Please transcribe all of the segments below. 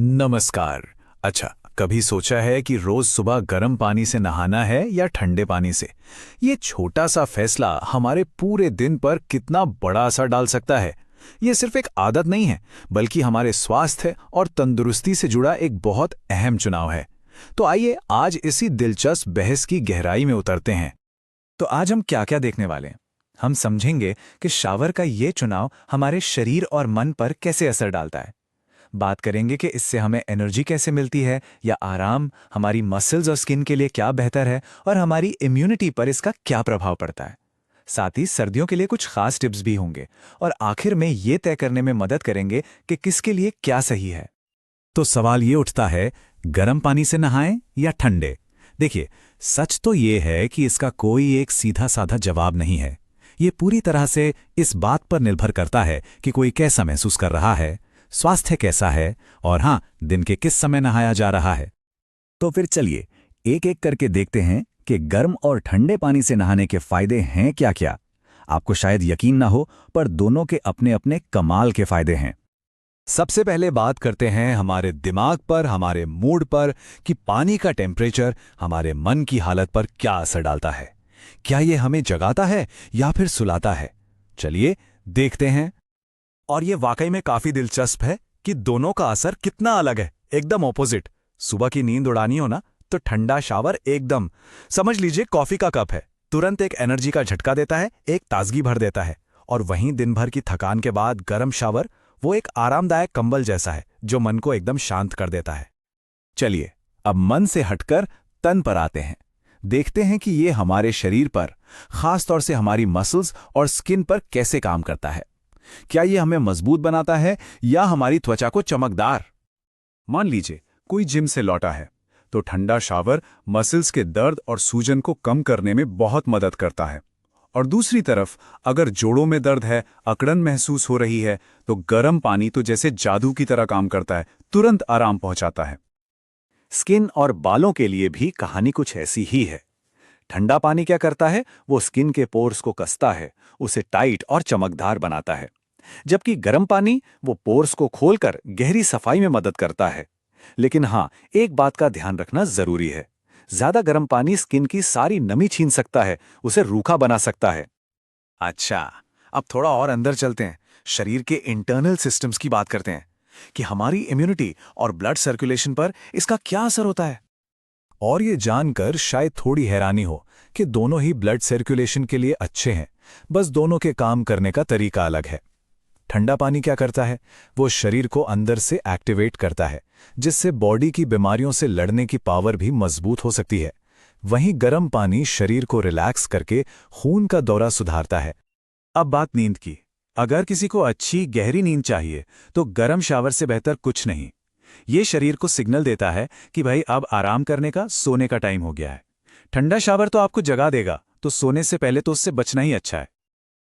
नमस्कार। अच्छा, कभी सोचा है कि रोज सुबह गर्म पानी से नहाना है या ठंडे पानी से? ये छोटा सा फैसला हमारे पूरे दिन पर कितना बड़ा असर डाल सकता है। ये सिर्फ एक आदत नहीं है, बल्कि हमारे स्वास्थ्य और तंदुरुस्ती से जुड़ा एक बहुत अहम चुनाव है। तो आइए आज इसी दिलचस्प बहस की गहराई में उतरते हैं। तो आज हम क्या-क्या देखने वाले हैं? हम समझेंगे कि शावर का ये चुनाव हमारे शरीर और मन पर कैसे असर डालता है। बात करेंगे कि इससे हमें एनर्जी कैसे मिलती है या आराम, हमारी मसल्स और स्किन के लिए क्या बेहतर है और हमारी इम्यूनिटी पर इसका क्या प्रभाव पड़ता है। साथ ही सर्दियों के लिए कुछ खास टिप्स भी होंगे और आखिर में ये तय करने में मदद करेंगे कि किसके लिए क्या सही है। तो सवाल ये उठता है, गर्म पानी से नहाएं या ठंडे? देखिए, सच तो ये है कि इसका कोई एक सीधा साधा जवाब नहीं है। ये पूरी तरह से इस बात पर निर्भर करता है कि कोई कैसा महसूस कर रहा है, स्वास्थ्य कैसा है और हाँ, दिन के किस समय नहाया जा रहा है। तो फिर चलिए एक एक करके देखते हैं कि गर्म और ठंडे पानी से नहाने के फायदे हैं क्या क्या। आपको शायद यकीन ना हो, पर दोनों के अपने अपने कमाल के फायदे हैं। सबसे पहले बात करते हैं हमारे दिमाग पर, हमारे मूड पर, कि पानी का टेम्परेचर हमारे मन की हालत पर क्या असर डालता है। क्या ये हमें जगाता है या फिर सुलाता है? चलिए देखते हैं। और ये वाकई में काफी दिलचस्प है कि दोनों का असर कितना अलग है, एकदम ऑपोजिट। सुबह की नींद उड़ानी हो ना, तो ठंडा शावर एकदम, समझ लीजिए कॉफी का कप है, तुरंत एक एनर्जी का झटका देता है, एक ताजगी भर देता है। और वहीं दिन भर की थकान के बाद गर्म शावर, वो एक आरामदायक कंबल जैसा है जो मन को एकदम शांत कर देता है। चलिए अब मन से हटकर तन पर आते हैं। देखते हैं कि ये हमारे शरीर पर, खास तौर से हमारी मसल्स और स्किन पर कैसे काम करता है। क्या ये हमें मजबूत बनाता है या हमारी त्वचा को चमकदार? मान लीजिए कोई जिम से लौटा है, तो ठंडा शावर मसल्स के दर्द और सूजन को कम करने में बहुत मदद करता है। और दूसरी तरफ अगर जोड़ों में दर्द है, अकड़न महसूस हो रही है, तो गर्म पानी तो जैसे जादू की तरह काम करता है, तुरंत आराम पहुंचाता है। स्किन और बालों के लिए भी कहानी कुछ ऐसी ही है। ठंडा पानी क्या करता है, वो स्किन के पोर्स को कसता है, उसे टाइट और चमकदार बनाता है। जबकि गर्म पानी वो पोर्स को खोलकर गहरी सफाई में मदद करता है। लेकिन हाँ, एक बात का ध्यान रखना जरूरी है। ज्यादा गर्म पानी स्किन की सारी नमी छीन सकता है, उसे रूखा बना सकता है। अच्छा, अब थोड़ा और अंदर चलते हैं, शरीर के इंटरनल सिस्टम्स की बात करते हैं कि हमारी इम्यूनिटी और ब्लड सर्कुलेशन पर इसका क्या असर होता है। और ये जानकर शायद थोड़ी हैरानी हो कि दोनों ही ब्लड सर्कुलेशन के लिए अच्छे हैं, बस दोनों के काम करने का तरीका अलग है। ठंडा पानी क्या करता है, वो शरीर को अंदर से एक्टिवेट करता है, जिससे बॉडी की बीमारियों से लड़ने की पावर भी मजबूत हो सकती है। वहीं गर्म पानी शरीर को रिलैक्स करके खून का दौरा सुधारता है। अब बात नींद की। अगर किसी को अच्छी गहरी नींद चाहिए, तो गर्म शावर से बेहतर कुछ नहीं। ये शरीर को सिग्नल देता है कि भाई अब आराम करने का, सोने का टाइम हो गया है। ठंडा शावर तो आपको जगा देगा, तो सोने से पहले तो उससे बचना ही अच्छा है।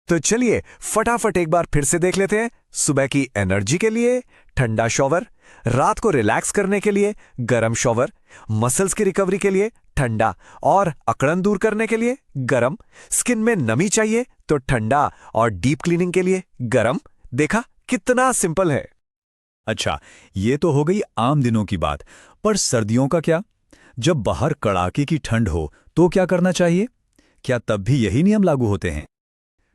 तो चलिए फटाफट एक बार फिर से देख लेते हैं। सुबह की एनर्जी के लिए ठंडा शॉवर, रात को रिलैक्स करने के लिए गर्म शॉवर, मसल्स की रिकवरी के लिए ठंडा और अकड़न दूर करने के लिए गर्म, स्किन में नमी चाहिए तो ठंडा और डीप क्लीनिंग के लिए गर्म। देखा कितना सिंपल है। अच्छा, ये तो हो गई आम दिनों की बात, पर सर्दियों का क्या? जब बाहर कड़ाके की ठंड हो तो क्या करना चाहिए? क्या तब भी यही नियम लागू होते हैं?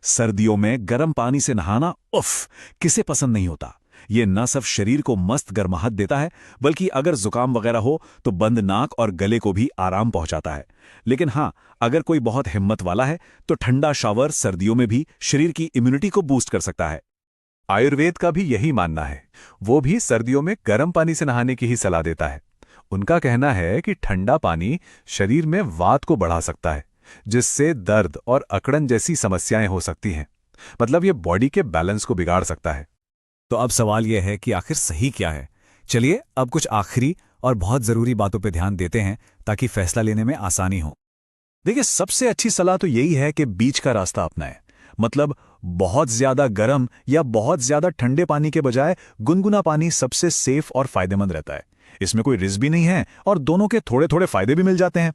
सर्दियों में गर्म पानी से नहाना उफ, किसे पसंद नहीं होता। ये न सिर्फ शरीर को मस्त गर्माहट देता है, बल्कि अगर जुकाम वगैरह हो तो बंद नाक और गले को भी आराम पहुंचाता है। लेकिन हाँ, अगर कोई बहुत हिम्मत वाला है तो ठंडा शावर सर्दियों में भी शरीर की इम्यूनिटी को बूस्ट कर सकता है। आयुर्वेद का भी यही मानना है। वो भी सर्दियों में गर्म पानी से नहाने की ही सलाह देता है। उनका कहना है कि ठंडा पानी शरीर में वात को बढ़ा सकता है, जिससे दर्द और अकड़न जैसी समस्याएं हो सकती हैं। मतलब ये बॉडी के बैलेंस को बिगाड़ सकता है। तो अब सवाल यह है कि आखिर सही क्या है? चलिए अब कुछ आखिरी और बहुत जरूरी बातों पर ध्यान देते हैं, ताकि फैसला लेने में आसानी हो। देखिए, सबसे अच्छी सलाह तो यही है कि बीच का रास्ता अपनाएं। मतलब बहुत ज्यादा गर्म या बहुत ज्यादा ठंडे पानी के बजाय गुनगुना पानी सबसे सेफ और फायदेमंद रहता है। इसमें कोई रिस्क भी नहीं है और दोनों के थोड़े थोड़े फायदे भी मिल जाते हैं।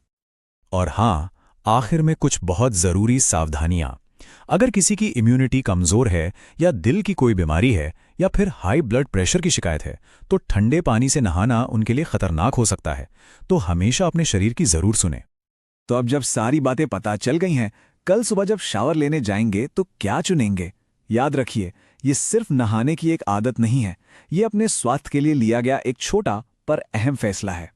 और हां, आखिर में कुछ बहुत जरूरी सावधानियां। अगर किसी की इम्यूनिटी कमजोर है या दिल की कोई बीमारी है या फिर हाई ब्लड प्रेशर की शिकायत है, तो ठंडे पानी से नहाना उनके लिए खतरनाक हो सकता है। तो हमेशा अपने शरीर की जरूर सुने। तो अब जब सारी बातें पता चल गई हैं, कल सुबह जब शावर लेने जाएंगे तो क्या चुनेंगे? याद रखिए, ये सिर्फ नहाने की एक आदत नहीं है, ये अपने स्वास्थ्य के लिए लिया गया एक छोटा पर अहम फैसला है।